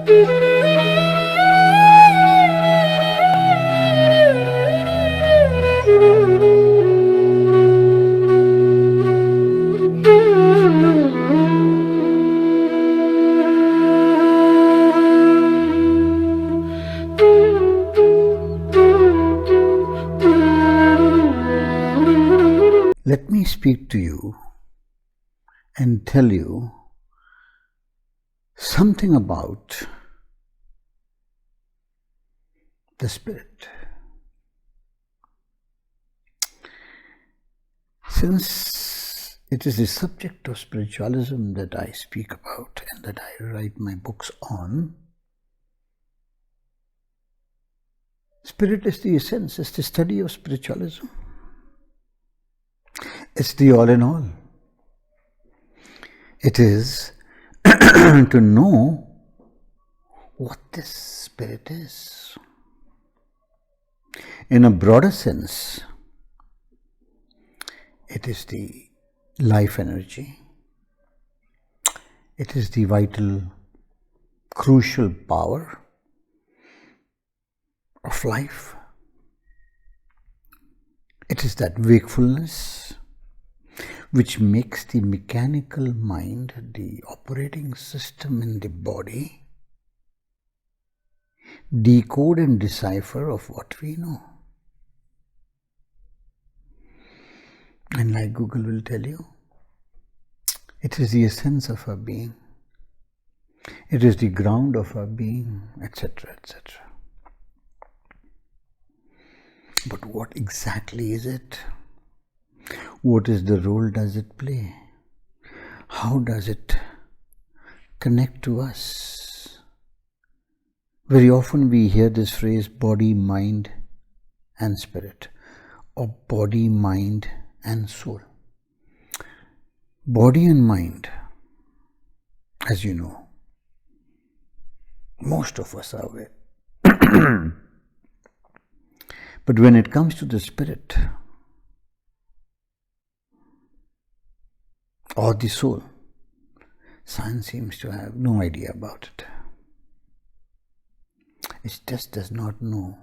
Let me speak to you and tell you something about the spirit. Since it is the subject of spiritualism that I speak about and that I write my books on, spirit is the essence, it's the study of spiritualism. It's the all in all. It is to know what this spirit is. In a broader sense, it is the life energy. It is the vital, crucial power of life. It is that wakefulness which makes the mechanical mind, the operating system in the body, decode and decipher of what we know. And like Google will tell you, it is the essence of our being. It is the ground of our being, etc., etc. But what exactly is it? What is the role does it play? How does it connect to us? Very often we hear this phrase body, mind and spirit, or body, mind and soul. Body and mind, as you know, most of us are aware. But when it comes to the spirit or the soul, science seems to have no idea about it. It just does not know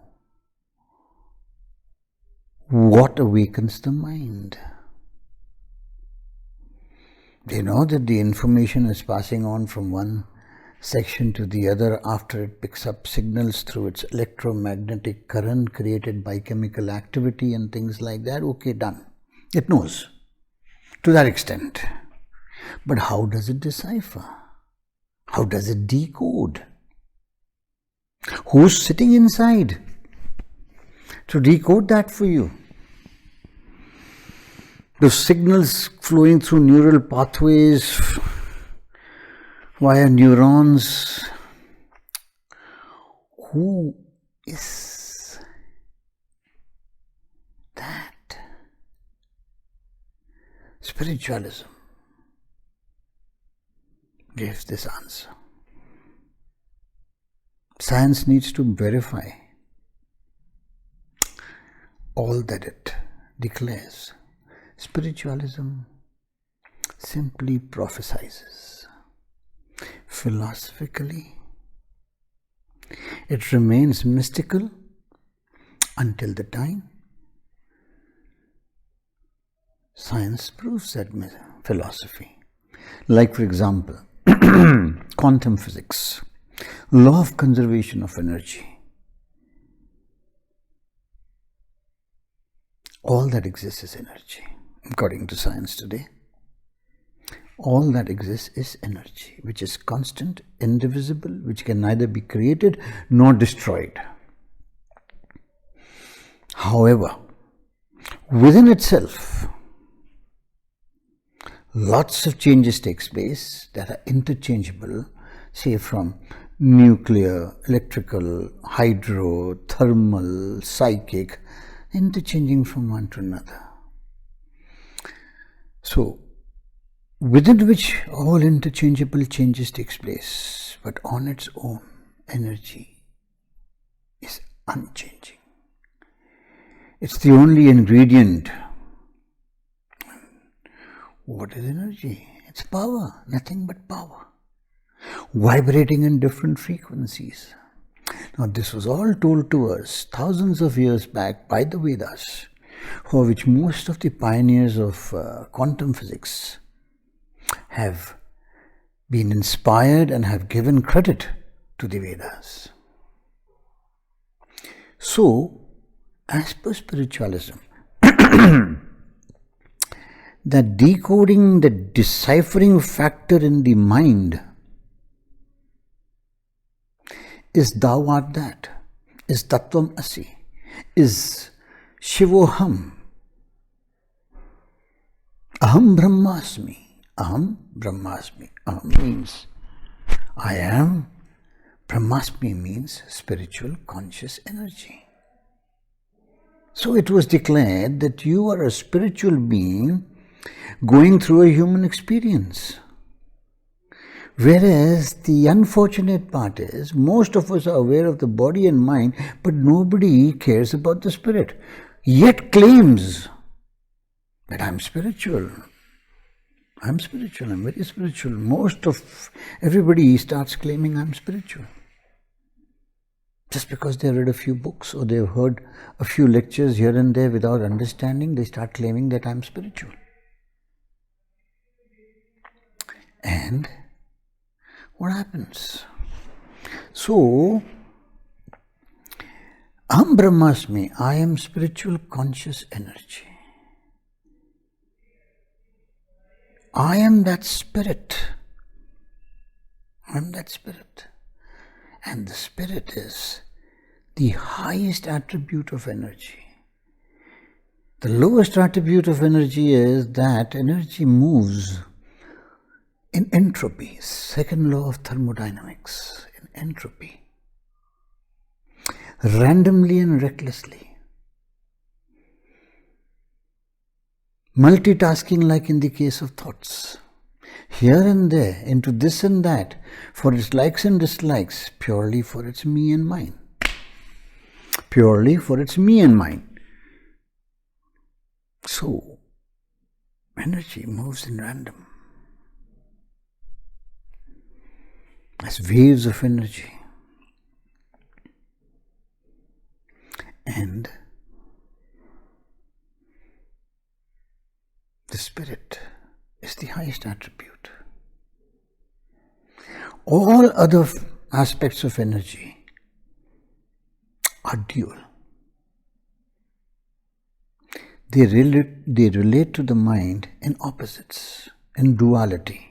what awakens the mind. They know that the information is passing on from one section to the other after it picks up signals through its electromagnetic current created by chemical activity and things like that. Okay, done. It knows to that extent. But how does it decipher? How does it decode? Who's sitting inside to decode that for you? The signals flowing through neural pathways via neurons. Who is that? Spiritualism gives this answer. Science needs to verify all that it declares. Spiritualism simply prophesizes. Philosophically, it remains mystical until the time science proves that philosophy. Like, for example, quantum physics, law of conservation of energy. All that exists is energy, according to science today. All that exists is energy, which is constant, indivisible, which can neither be created nor destroyed. However, within itself, lots of changes takes place that are interchangeable, say from nuclear, electrical, hydro, thermal, psychic, interchanging from one to another. So, within which all interchangeable changes takes place, but on its own, energy is unchanging. It's the only ingredient. What is energy? It's power, nothing but power. vibrating in different frequencies. Now, this was all told to us thousands of years back by the Vedas, for which most of the pioneers of quantum physics have been inspired and have given credit to the Vedas. So, as per spiritualism, the decoding, the deciphering factor in the mind is thou art that, is Tattvam Asi, is Shivoham, Aham Brahmasmi. Aham Brahmasmi. Aham means I am. Brahmasmi means spiritual conscious energy. So it was declared that you are a spiritual being going through a human experience. Whereas the unfortunate part is, most of us are aware of the body and mind, but nobody cares about the spirit, yet claims that I'm spiritual. I'm spiritual, I'm very spiritual. Most of everybody starts claiming I'm spiritual. Just because they read a few books or they've heard a few lectures here and there without understanding, they start claiming that I'm spiritual. And what happens? So, Aham Brahmasmi, I am spiritual conscious energy. I am that spirit. I am that spirit. And the spirit is the highest attribute of energy. The lowest attribute of energy is that energy moves in entropy, second law of thermodynamics, in entropy, randomly and recklessly, multitasking like in the case of thoughts, here and there, into this and that, for its likes and dislikes, purely for its me and mine. Purely for its me and mine. So, energy moves in random. As waves of energy. And the spirit is the highest attribute. All other aspects of energy are dual. They relate to the mind in opposites, in duality.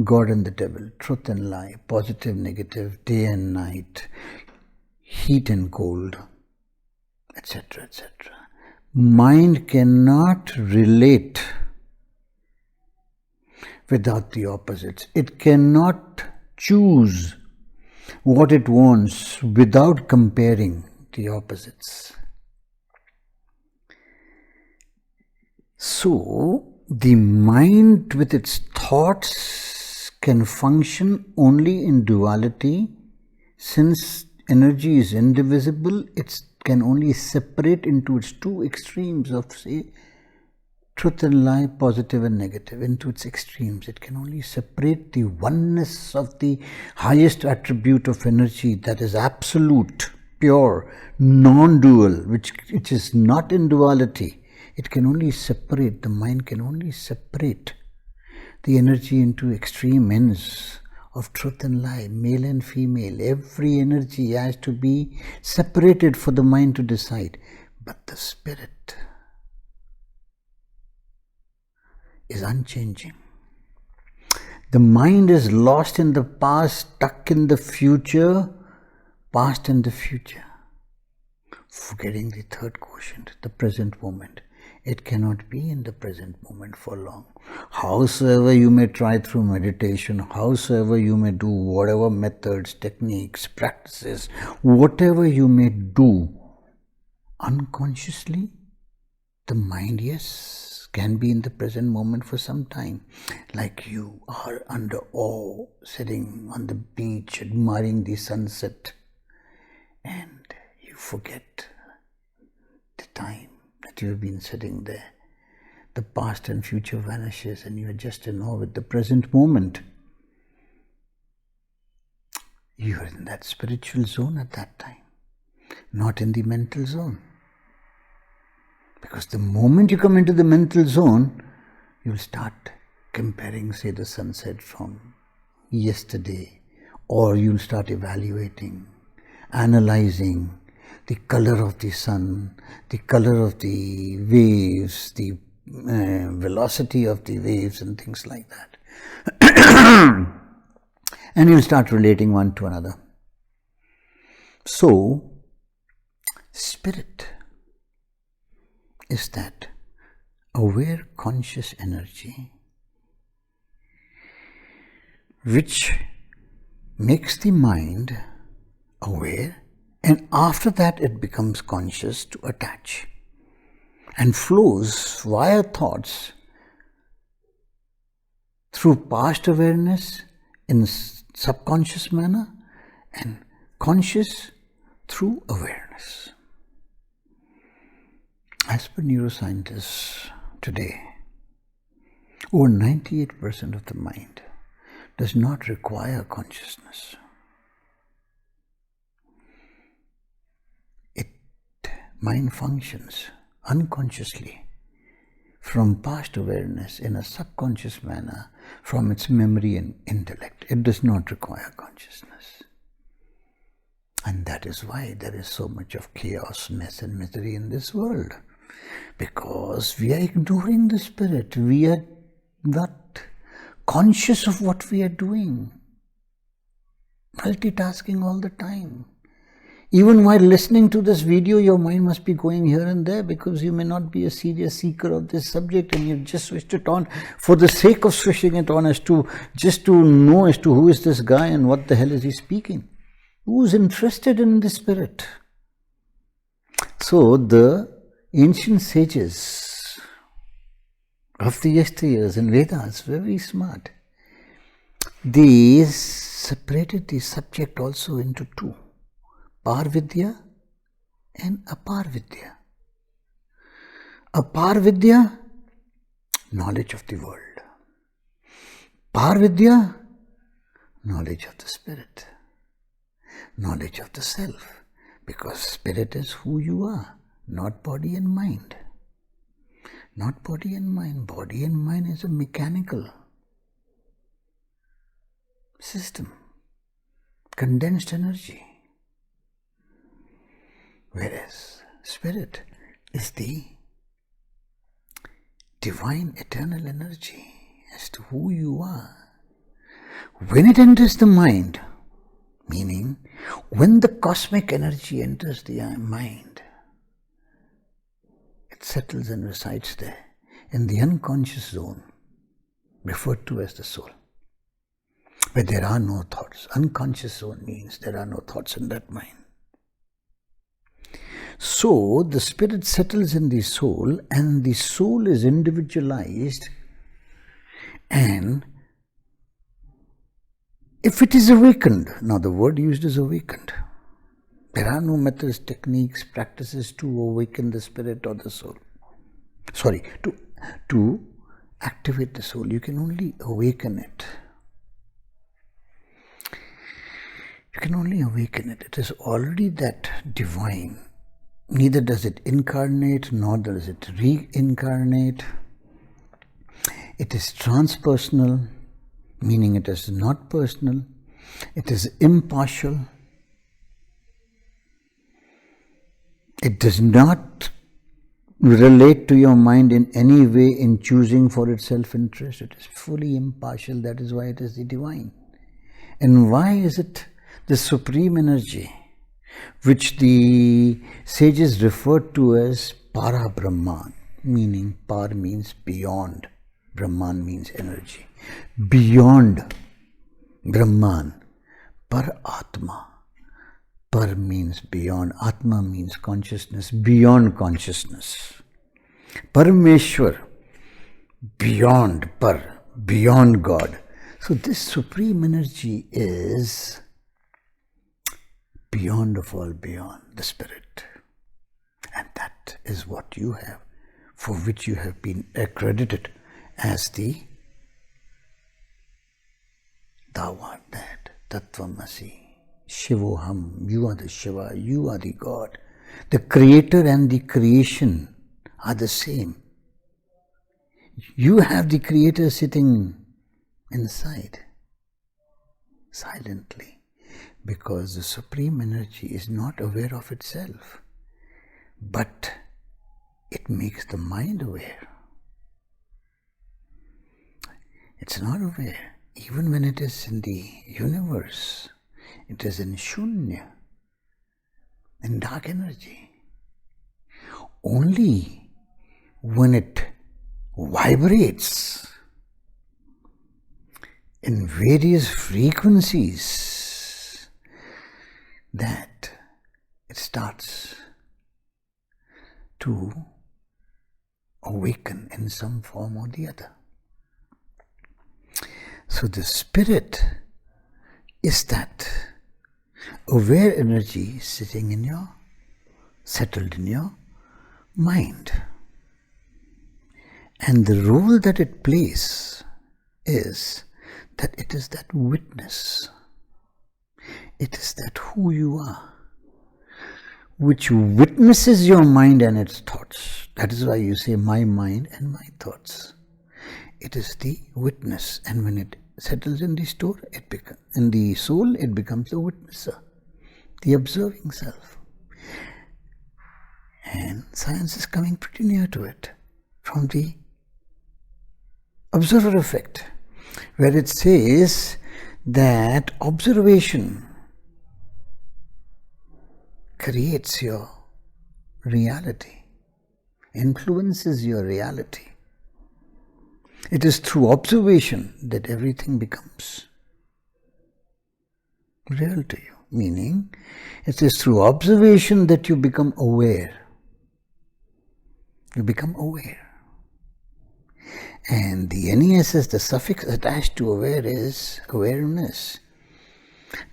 God and the devil, truth and lie, positive, negative, day and night, heat and cold, etc., etc. Mind cannot relate without the opposites. It cannot choose what it wants without comparing the opposites. So, the mind with its thoughts can function only in duality. Since energy is indivisible, it can only separate into its two extremes of, say, truth and lie, positive and negative, into its extremes. It can only separate the oneness of the highest attribute of energy that is absolute, pure, non-dual, which is not in duality. It can only separate, the mind can only separate the energy into extreme ends of truth and lie, male and female. Every energy has to be separated for the mind to decide. But the spirit is unchanging. The mind is lost in the past, stuck in the future, past and the future, forgetting the third quotient, the present moment. It cannot be in the present moment for long. Howsoever you may try through meditation, howsoever you may do whatever methods, techniques, practices, whatever you may do, unconsciously, the mind, yes, can be in the present moment for some time. Like you are under awe, sitting on the beach, admiring the sunset, and you forget the time that you have been sitting there. The past and future vanishes and you are just in awe with the present moment. you're in that spiritual zone at that time, not in the mental zone. Because the moment you come into the mental zone, you'll start comparing, say, the sunset from yesterday, or you'll start evaluating, analyzing the color of the sun, the color of the waves, the velocity of the waves and things like that. And you'll start relating one to another. So, spirit is that aware conscious energy which makes the mind aware, and after that it becomes conscious to attach and flows via thoughts through past awareness in subconscious manner and conscious through awareness. As per neuroscientists today, over 98% of the mind does not require consciousness. Mind functions unconsciously from past awareness in a subconscious manner from its memory and intellect. It does not require consciousness. And that is why there is so much of chaos, mess and misery in this world. Because we are ignoring the spirit. We are not conscious of what we are doing. Multitasking all the time. Even while listening to this video, your mind must be going here and there because you may not be a serious seeker of this subject and you've just switched it on for the sake of switching it on just to know as to who is this guy and what the hell is he speaking. Who's interested in the spirit? So the ancient sages of the yesteryears and Vedas were very smart. They separated the subject also into two. Parvidya and Aparvidya. Aparvidya, knowledge of the world. Parvidya, knowledge of the spirit. Knowledge of the self. Because spirit is who you are, not body and mind. Not body and mind. Body and mind is a mechanical system. Condensed energy. Whereas spirit is the divine eternal energy as to who you are. When it enters the mind, meaning when the cosmic energy enters the mind, it settles and resides there in the unconscious zone, referred to as the soul, where there are no thoughts. Unconscious zone means there are no thoughts in that mind. So the spirit settles in the soul and the soul is individualized, and if it is awakened, now the word used is awakened. There are no methods, techniques, practices to awaken the spirit or the soul. Sorry, to activate the soul. You can only awaken it. You can only awaken it. It is already that divine. Neither does it incarnate, nor does it reincarnate. It is transpersonal, meaning it is not personal. It is impartial. It does not relate to your mind in any way in choosing for its self-interest. It is fully impartial. That is why it is the divine. And why is it the supreme energy, which the sages referred to as Para Brahman, meaning Par means beyond, Brahman means energy. Beyond Brahman, Par Atma. Par means beyond, Atma means consciousness, beyond consciousness. Parameshwar, beyond Par, beyond God. So this supreme energy is beyond of all beyond, the spirit. And that is what you have, for which you have been accredited as the Thou art that, Tattvamasi. Shivoham, you are the Shiva, you are the God. The creator and the creation are the same. You have the creator sitting inside, silently, because the supreme energy is not aware of itself, but it makes the mind aware. It's not aware. Even when it is in the universe, it is in shunya, in dark energy. Only when it vibrates in various frequencies that it starts to awaken in some form or the other. So the spirit is that aware energy sitting in your, settled in your mind. And the role that it plays is that it is that witness. It is that who you are, which witnesses your mind and its thoughts. That is why you say my mind and my thoughts. It is the witness, and when it settles in the soul, it becomes the witnesser, the observing self. And science is coming pretty near to it from the observer effect, where it says that observation creates your reality, influences your reality. It is through observation that everything becomes real to you. Meaning, it is through observation that you become aware. You become aware. And the NESS, the suffix attached to aware, is awareness.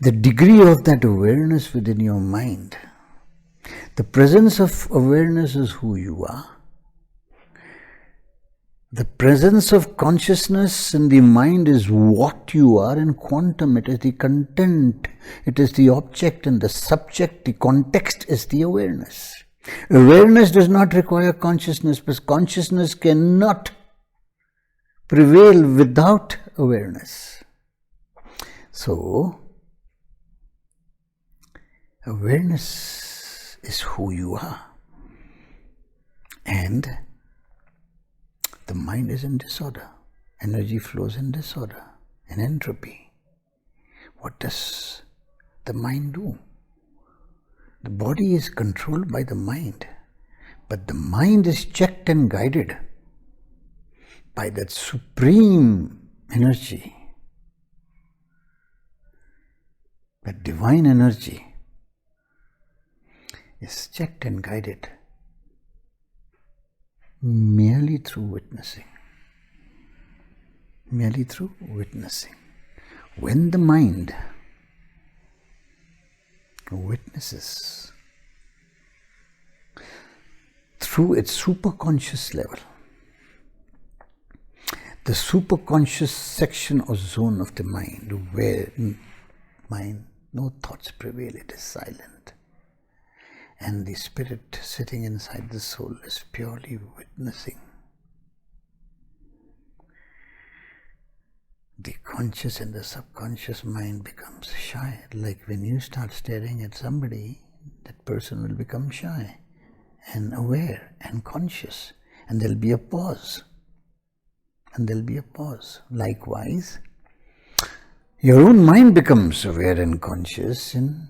The degree of that awareness within your mind. The presence of awareness is who you are. The presence of consciousness in the mind is what you are. In quantum, it is the content, it is the object and the subject, the context is the awareness. Awareness does not require consciousness, because consciousness cannot prevail without awareness. So, awareness is who you are. And the mind is in disorder. Energy flows in disorder, in entropy. What does the mind do? The body is controlled by the mind, but the mind is checked and guided by that supreme energy, that divine energy is checked and guided merely through witnessing. Merely through witnessing. When the mind witnesses through its superconscious level, the superconscious section or zone of the mind, where no thoughts prevail, it is silent. And the spirit sitting inside the soul is purely witnessing. The conscious and the subconscious mind becomes shy. Like when you start staring at somebody, that person will become shy and aware and conscious. And there'll be a pause. Likewise, your own mind becomes aware and conscious, and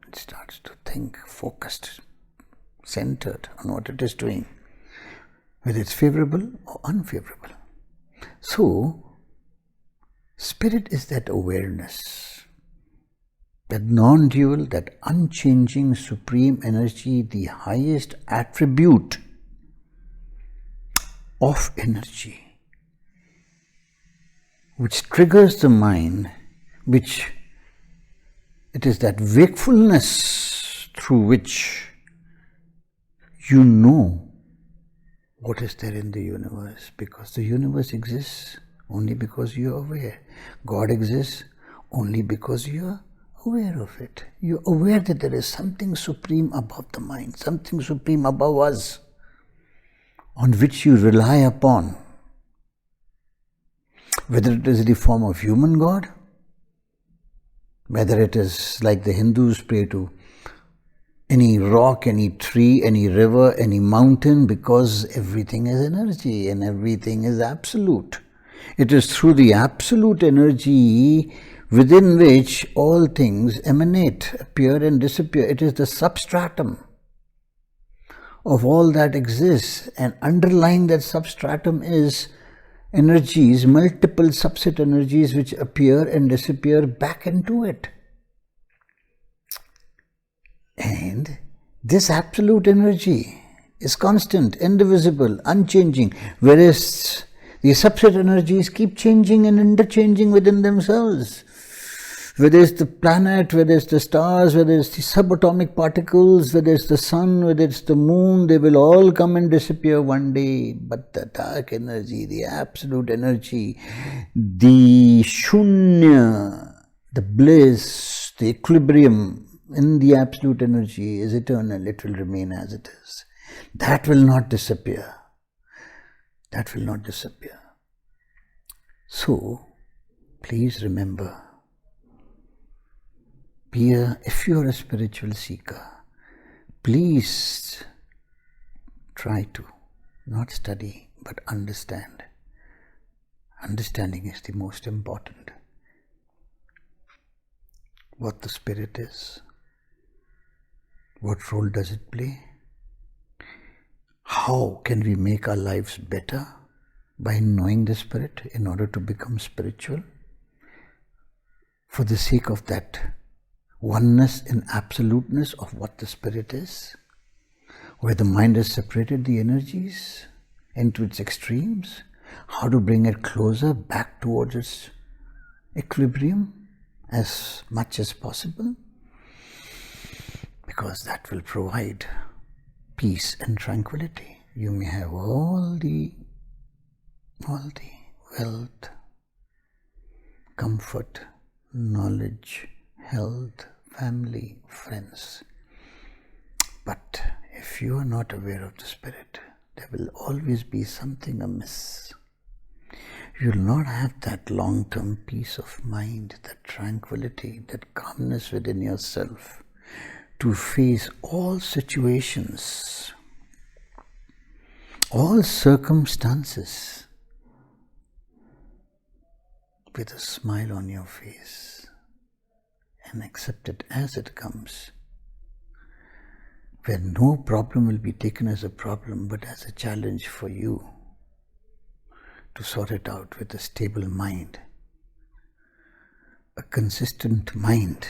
it starts to think, focused, centered on what it is doing, whether it's favorable or unfavorable. So, spirit is that awareness, that non-dual, that unchanging supreme energy, the highest attribute of energy, which triggers the mind, which it is that wakefulness through which you know what is there in the universe, because the universe exists only because you are aware. God exists only because you are aware of it. You're aware that there is something supreme above the mind, something supreme above us, on which you rely upon. Whether it is the form of human God, whether it is like the Hindus pray to any rock, any tree, any river, any mountain, because everything is energy and everything is absolute. It is through the absolute energy within which all things emanate, appear and disappear. It is the substratum of all that exists, and underlying that substratum is energies, multiple subset energies which appear and disappear back into it. And this absolute energy is constant, indivisible, unchanging, whereas the subset energies keep changing and interchanging within themselves. Whether it's the planet, whether it's the stars, whether it's the subatomic particles, whether it's the sun, whether it's the moon, they will all come and disappear one day. But the dark energy, the absolute energy, the shunya, the bliss, the equilibrium in the absolute energy is eternal. It will remain as it is. That will not disappear. That will not disappear. So, please remember, if you are a spiritual seeker, please try to not study but understand. Understanding is the most important. What the spirit is, what role does it play, how can we make our lives better by knowing the spirit in order to become spiritual, for the sake of that oneness and absoluteness of what the spirit is, where the mind has separated the energies into its extremes, how to bring it closer back towards its equilibrium as much as possible, because that will provide peace and tranquility. You may have all the wealth, comfort, knowledge, health, family, friends. But if you are not aware of the spirit, there will always be something amiss. You will not have that long-term peace of mind, that tranquility, that calmness within yourself to face all situations, all circumstances with a smile on your face and accept it as it comes, where no problem will be taken as a problem but as a challenge for you to sort it out with a stable mind, a consistent mind.